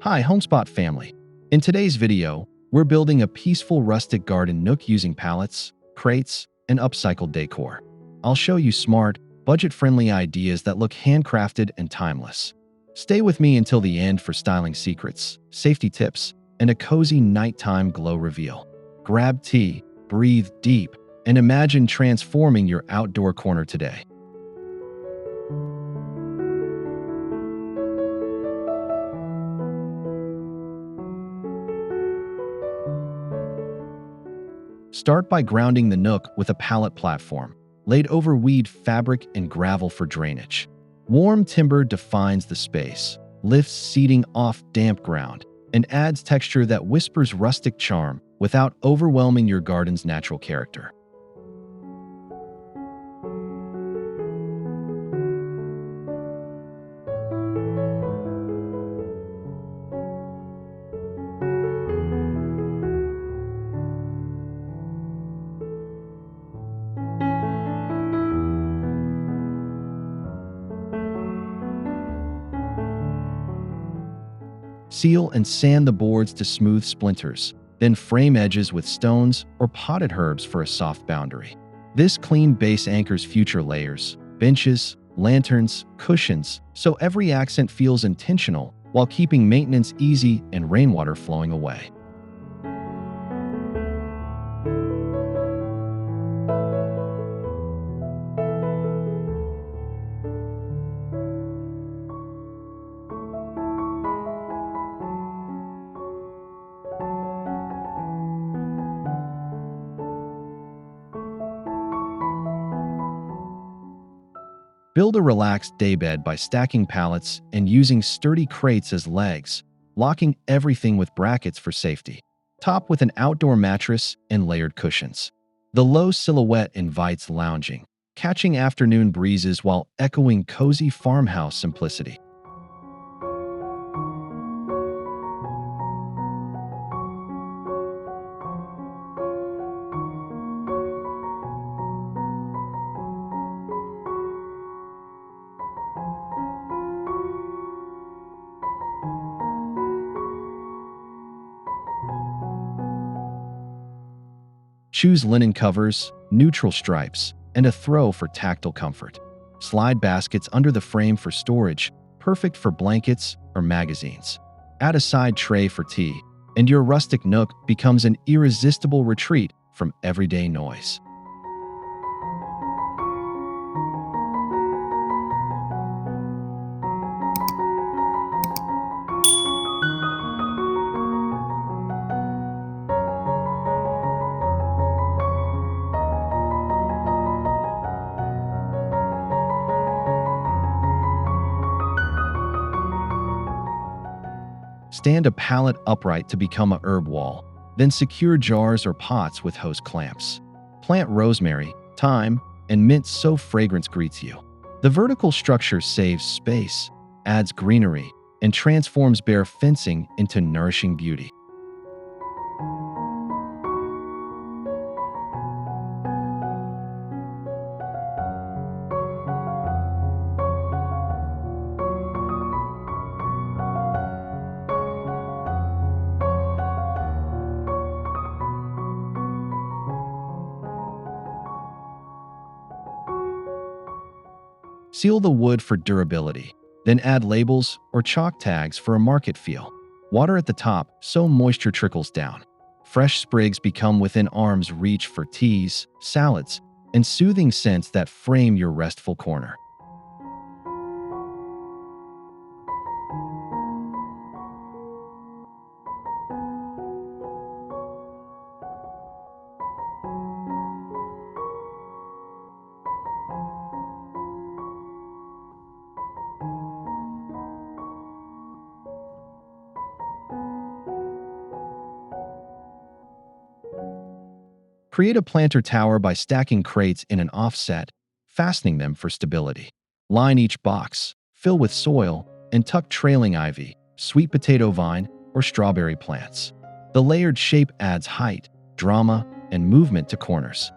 Hi, Homespot family. In today's video, we're building a peaceful rustic garden nook using pallets, crates, and upcycled decor. I'll show you smart, budget-friendly ideas that look handcrafted and timeless. Stay with me until the end for styling secrets, safety tips, and a cozy nighttime glow reveal. Grab tea, breathe deep, and imagine transforming your outdoor corner today. Start by grounding the nook with a pallet platform, laid over weed fabric and gravel for drainage. Warm timber defines the space, lifts seating off damp ground, and adds texture that whispers rustic charm without overwhelming your garden's natural character. Seal and sand the boards to smooth splinters, then frame edges with stones or potted herbs for a soft boundary. This clean base anchors future layers, benches, lanterns, cushions, so every accent feels intentional while keeping maintenance easy and rainwater flowing away. Build a relaxed daybed by stacking pallets and using sturdy crates as legs, locking everything with brackets for safety. Top with an outdoor mattress and layered cushions. The low silhouette invites lounging, catching afternoon breezes while echoing cozy farmhouse simplicity. Choose linen covers, neutral stripes, and a throw for tactile comfort. Slide baskets under the frame for storage, perfect for blankets or magazines. Add a side tray for tea, and your rustic nook becomes an irresistible retreat from everyday noise. Stand a pallet upright to become a herb wall, then secure jars or pots with hose clamps. Plant rosemary, thyme, and mint so fragrance greets you. The vertical structure saves space, adds greenery, and transforms bare fencing into nourishing beauty. Seal the wood for durability, then add labels or chalk tags for a market feel. Water at the top so moisture trickles down. Fresh sprigs become within arm's reach for teas, salads, and soothing scents that frame your restful corner. Create a planter tower by stacking crates in an offset, fastening them for stability. Line each box, fill with soil, and tuck trailing ivy, sweet potato vine, or strawberry plants. The layered shape adds height, drama, and movement to corners.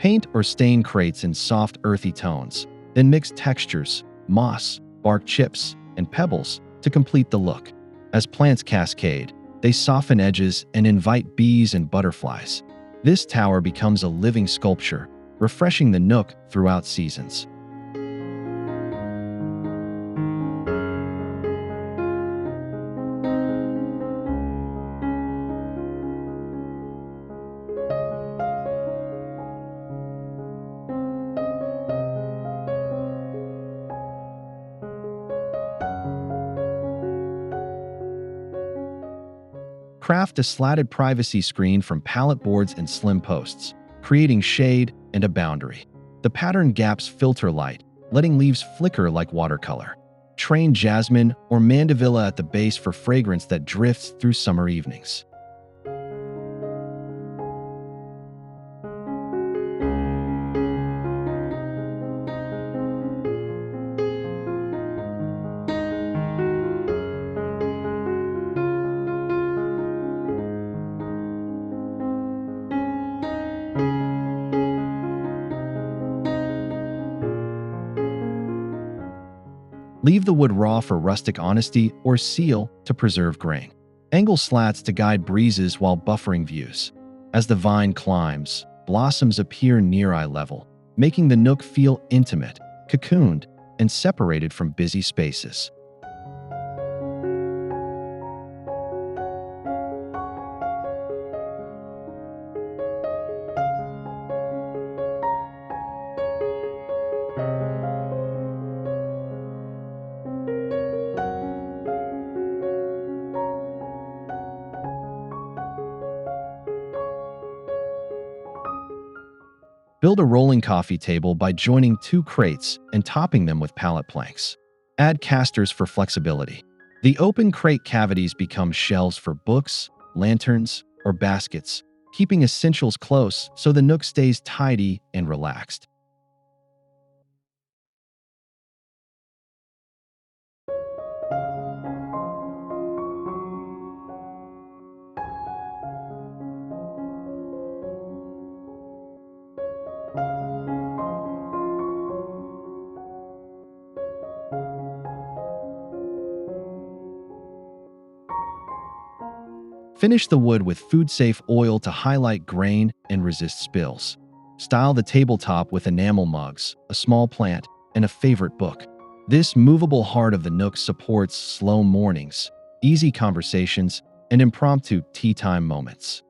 Paint or stain crates in soft, earthy tones, then mix textures, moss, bark chips, and pebbles to complete the look. As plants cascade, they soften edges and invite bees and butterflies. This tower becomes a living sculpture, refreshing the nook throughout seasons. Craft a slatted privacy screen from pallet boards and slim posts, creating shade and a boundary. The pattern gaps filter light, letting leaves flicker like watercolor. Train jasmine or mandevilla at the base for fragrance that drifts through summer evenings. Leave the wood raw for rustic honesty or seal to preserve grain. Angle slats to guide breezes while buffering views. As the vine climbs, blossoms appear near eye level, making the nook feel intimate, cocooned, and separated from busy spaces. Build a rolling coffee table by joining two crates and topping them with pallet planks. Add casters for flexibility. The open crate cavities become shelves for books, lanterns, or baskets, keeping essentials close so the nook stays tidy and relaxed. Finish the wood with food-safe oil to highlight grain and resist spills. Style the tabletop with enamel mugs, a small plant, and a favorite book. This movable heart of the nook supports slow mornings, easy conversations, and impromptu tea time moments.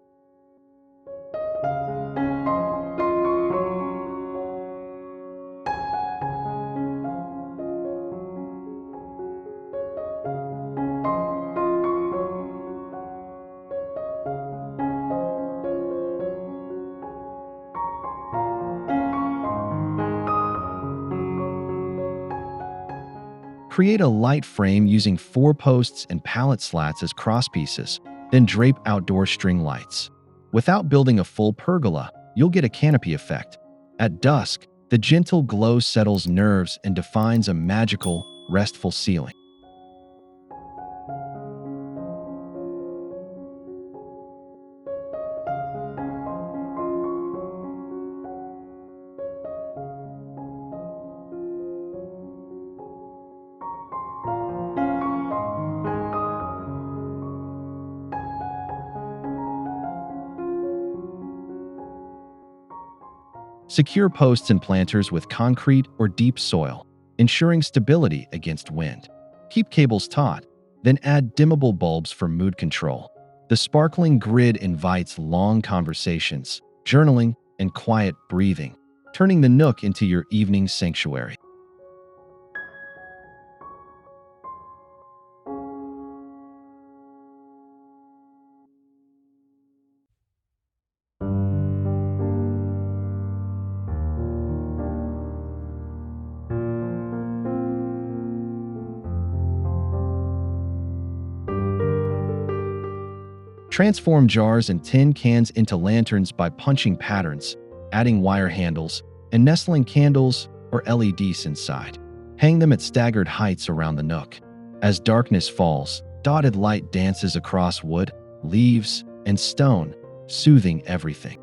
Create a light frame using 4 posts and pallet slats as crosspieces, then drape outdoor string lights. Without building a full pergola, you'll get a canopy effect. At dusk, the gentle glow settles nerves and defines a magical, restful ceiling. Secure posts and planters with concrete or deep soil, ensuring stability against wind. Keep cables taut, then add dimmable bulbs for mood control. The sparkling grid invites long conversations, journaling, and quiet breathing, turning the nook into your evening sanctuary. Transform jars and tin cans into lanterns by punching patterns, adding wire handles, and nestling candles or LEDs inside. Hang them at staggered heights around the nook. As darkness falls, dotted light dances across wood, leaves, and stone, soothing everything.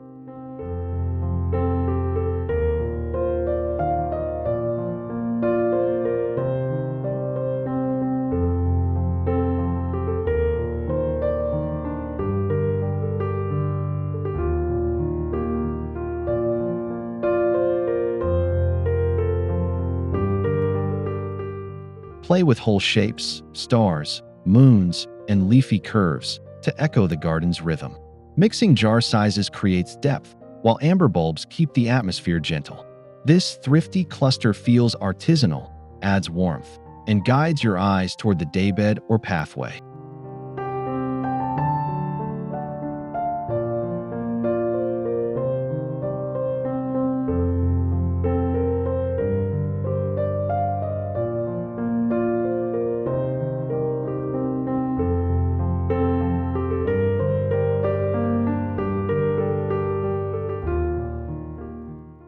Play with whole shapes, stars, moons, and leafy curves to echo the garden's rhythm. Mixing jar sizes creates depth, while amber bulbs keep the atmosphere gentle. This thrifty cluster feels artisanal, adds warmth, and guides your eyes toward the daybed or pathway.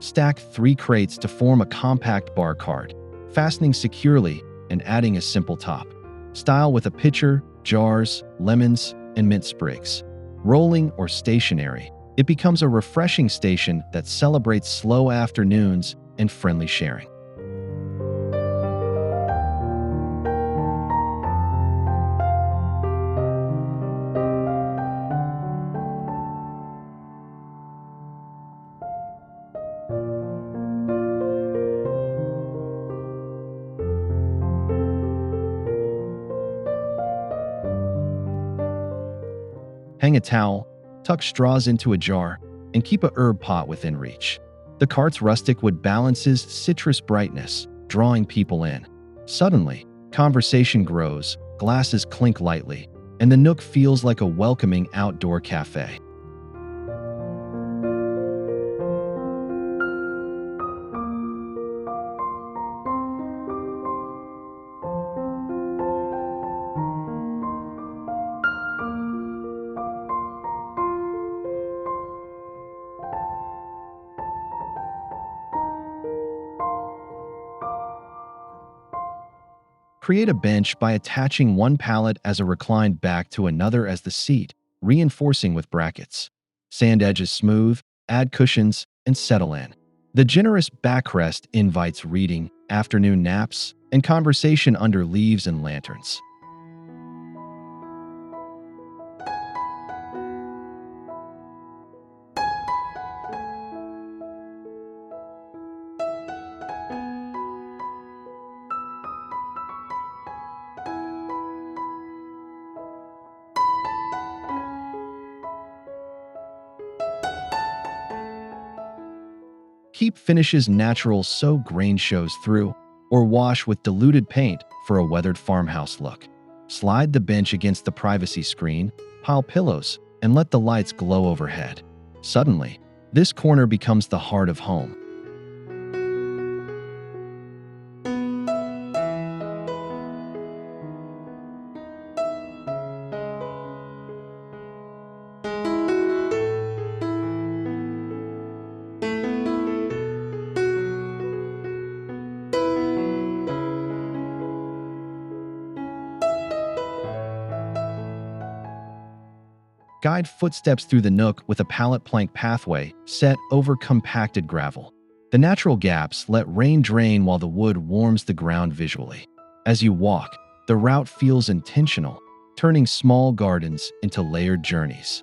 Stack 3 crates to form a compact bar cart, fastening securely and adding a simple top. Style with a pitcher, jars, lemons, and mint sprigs. Rolling or stationary, it becomes a refreshing station that celebrates slow afternoons and friendly sharing. Hang a towel, tuck straws into a jar, and keep a herb pot within reach. The cart's rustic wood balances citrus brightness, drawing people in. Suddenly, conversation grows, glasses clink lightly, and the Nook feels like a welcoming outdoor cafe. Create a bench by attaching one pallet as a reclined back to another as the seat, reinforcing with brackets. Sand edges smooth, add cushions, and settle in. The generous backrest invites reading, afternoon naps, and conversation under leaves and lanterns. Keep finishes natural so grain shows through, or wash with diluted paint for a weathered farmhouse look. Slide the bench against the privacy screen, pile pillows, and let the lights glow overhead. Suddenly, this corner becomes the heart of home. Guide footsteps through the Nook with a pallet plank pathway set over compacted gravel. The natural gaps let rain drain while the wood warms the ground visually. As you walk, the route feels intentional, turning small gardens into layered journeys.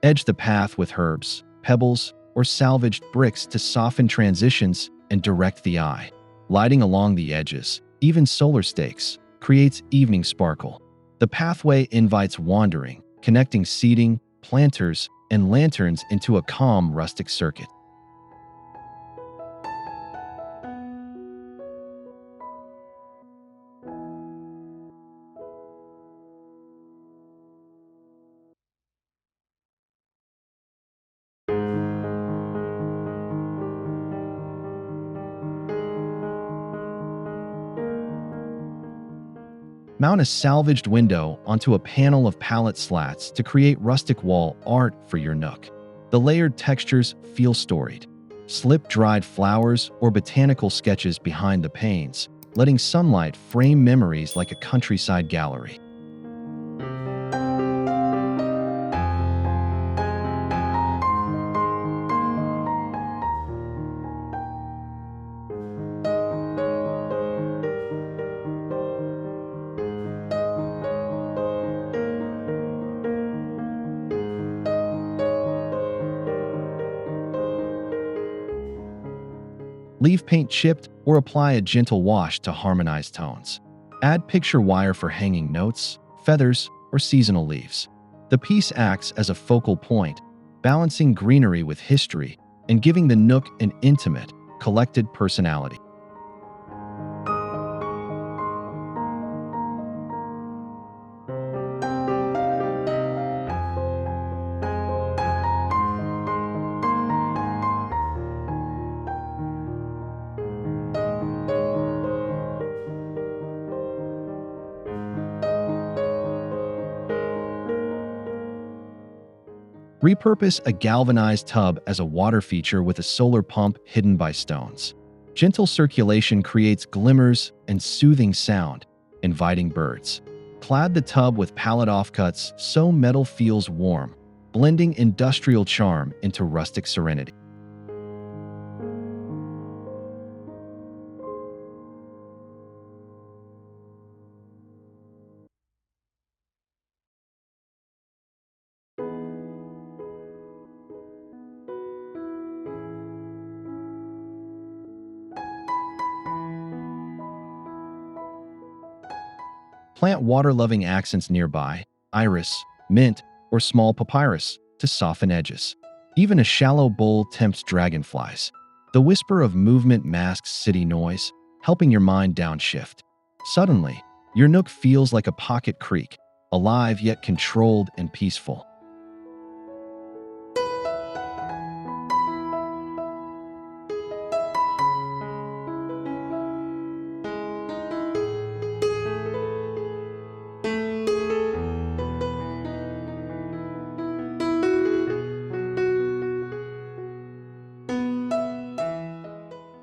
Edge the path with herbs, pebbles, or salvaged bricks to soften transitions and direct the eye. Lighting along the edges, even solar stakes, creates evening sparkle. The pathway invites wandering, connecting seating, planters, and lanterns into a calm rustic circuit. Mount a salvaged window onto a panel of pallet slats to create rustic wall art for your Nook. The layered textures feel storied. Slip dried flowers or botanical sketches behind the panes, letting sunlight frame memories like a countryside gallery. Leave paint chipped or apply a gentle wash to harmonize tones. Add picture wire for hanging notes, feathers, or seasonal leaves. The piece acts as a focal point, balancing greenery with history and giving the nook an intimate, collected personality. Repurpose a galvanized tub as a water feature with a solar pump hidden by stones. Gentle circulation creates glimmers and soothing sound, inviting birds. Clad the tub with pallet offcuts so metal feels warm, blending industrial charm into rustic serenity. Plant water-loving accents nearby, iris, mint, or small papyrus, to soften edges. Even a shallow bowl tempts dragonflies. The whisper of movement masks city noise, helping your mind downshift. Suddenly, your nook feels like a pocket creek, alive yet controlled and peaceful.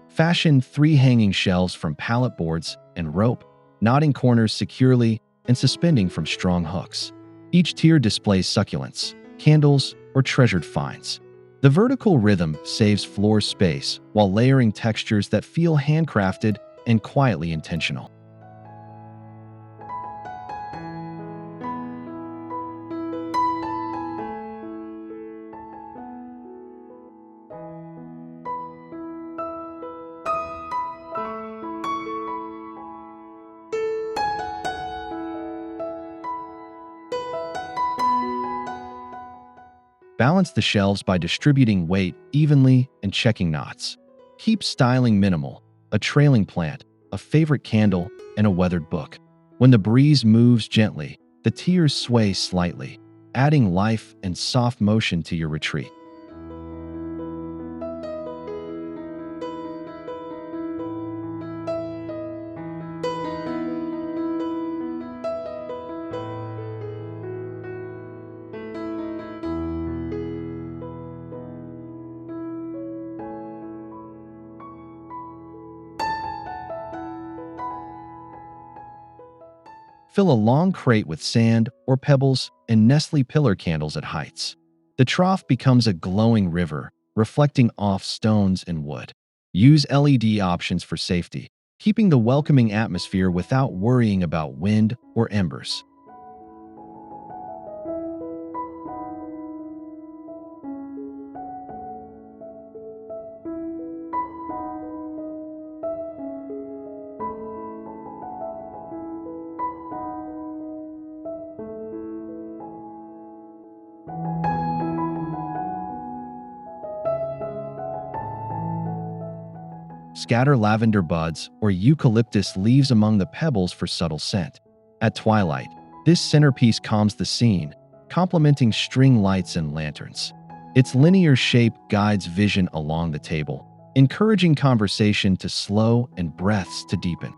Fashion 3 hanging shelves from pallet boards and rope, knotting corners securely and suspending from strong hooks. Each tier displays succulents, candles, or treasured finds. The vertical rhythm saves floor space while layering textures that feel handcrafted and quietly intentional. Balance the shelves by distributing weight evenly and checking knots. Keep styling minimal, a trailing plant, a favorite candle, and a weathered book. When the breeze moves gently, the tiers sway slightly, adding life and soft motion to your retreat. Fill a long crate with sand or pebbles and Nestle pillar candles at heights. The trough becomes a glowing river, reflecting off stones and wood. Use LED options for safety, keeping the welcoming atmosphere without worrying about wind or embers. Scatter lavender buds or eucalyptus leaves among the pebbles for subtle scent. At Twilight, this centerpiece calms the scene, complementing string lights and lanterns. Its linear shape guides vision along the table, encouraging conversation to slow and breaths to deepen.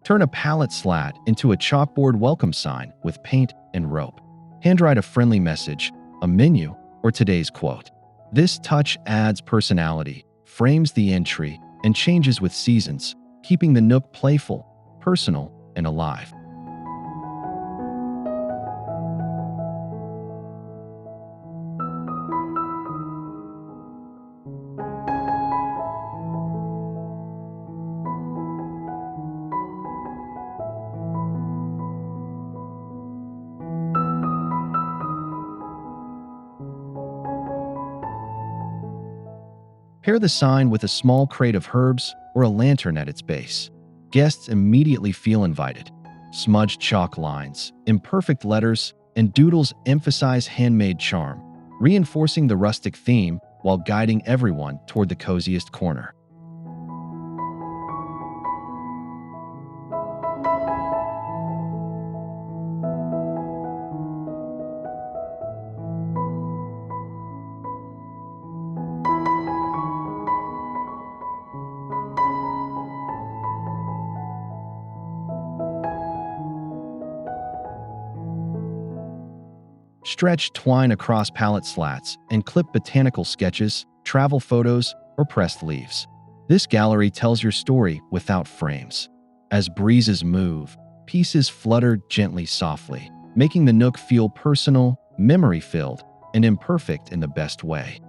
Turn a pallet slat into a chalkboard welcome sign with paint and rope. Handwrite a friendly message, a menu, or today's quote. This touch adds personality, frames the entry, and changes with seasons, keeping the nook playful, personal, and alive. Pair the sign with a small crate of herbs or a lantern at its base. Guests immediately feel invited. Smudged chalk lines, imperfect letters, and doodles emphasize handmade charm, reinforcing the rustic theme while guiding everyone toward the coziest corner. Stretch twine across pallet slats and clip botanical sketches, travel photos, or pressed leaves. This gallery tells your story without frames. As breezes move, pieces flutter gently softly, making the nook feel personal, memory-filled, and imperfect in the best way.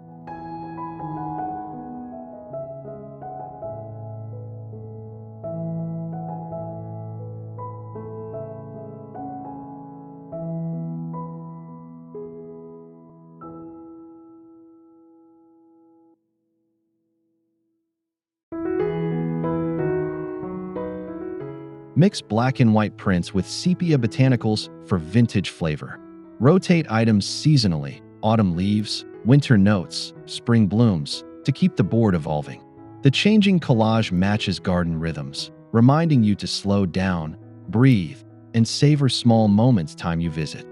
Mix black and white prints with sepia botanicals for vintage flavor. Rotate items seasonally, autumn leaves, winter notes, spring blooms, to keep the board evolving. The changing collage matches garden rhythms, reminding you to slow down, breathe, and savor small moments time you visit.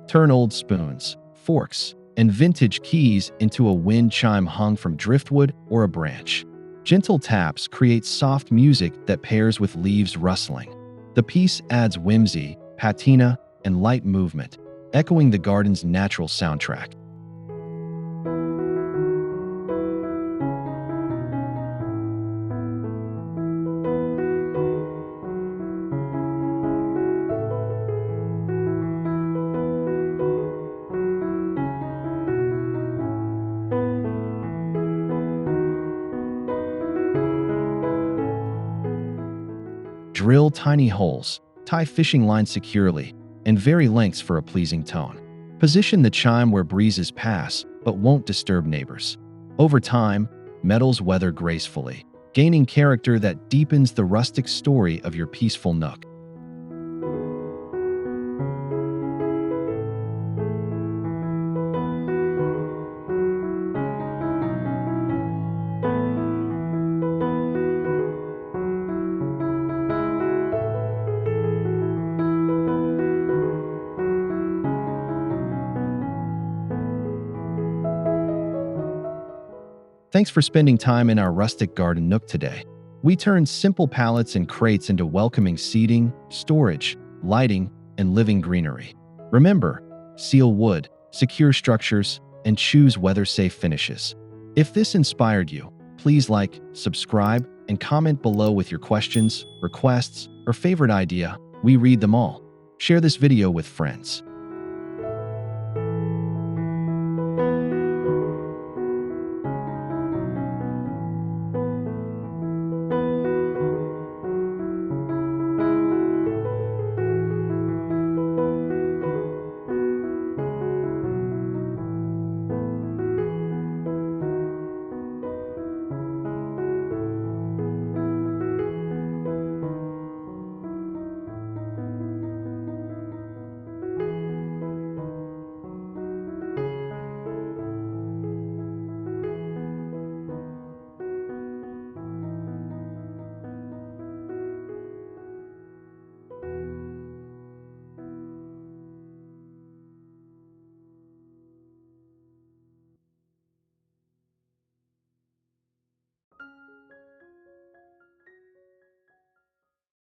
Turn old spoons, forks, and vintage keys into a wind chime hung from driftwood or a branch. Gentle taps create soft music that pairs with leaves rustling. The piece adds whimsy, patina, and light movement, echoing the garden's natural soundtrack. Drill tiny holes, tie fishing lines securely, and vary lengths for a pleasing tone. Position the chime where breezes pass but won't disturb neighbors. Over time, metals weather gracefully, gaining character that deepens the rustic story of your peaceful nook. Thanks for spending time in our rustic garden nook today. We turned simple pallets and crates into welcoming seating, storage, lighting, and living greenery. Remember, seal wood, secure structures, and choose weather-safe finishes. If this inspired you, please like, subscribe, and comment below with your questions, requests, or favorite idea. We read them all. Share this video with friends.